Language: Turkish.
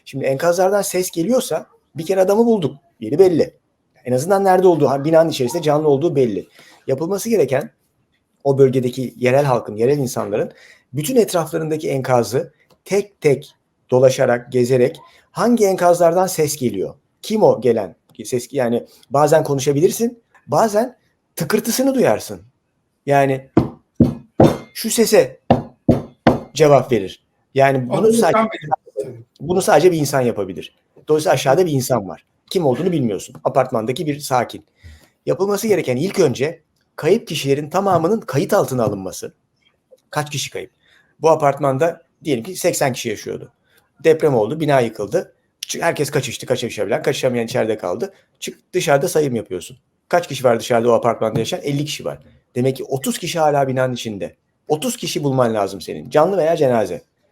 Şimdi enkazlardan ses geliyorsa bir kere adamı bulduk. Yeri belli. En azından nerede olduğu, binanın içerisinde canlı olduğu belli. Yapılması gereken o bölgedeki yerel halkın, yerel insanların bütün etraflarındaki enkazı tek tek dolaşarak, gezerek hangi enkazlardan ses geliyor? Kim o gelen ses? Yani bazen konuşabilirsin, bazen tıkırtısını duyarsın. Yani şu sese cevap verir. Yani bunu sadece bir insan yapabilir. Dolayısıyla aşağıda bir insan var. Kim olduğunu bilmiyorsun. Apartmandaki bir sakin. Yapılması gereken ilk önce kayıp kişilerin tamamının kayıt altına alınması. Kaç kişi kayıp? Bu apartmanda diyelim ki 80 kişi yaşıyordu. Deprem oldu, bina yıkıldı. Herkes kaçıştı, kaçışabilen, kaçışamayan içeride kaldı. Çık dışarıda sayım yapıyorsun. Kaç kişi var dışarıda o apartmanda yaşayan? 50 kişi var. Demek ki 30 kişi hala binanın içinde. 30 kişi bulman lazım senin. Canlı veya cenaze.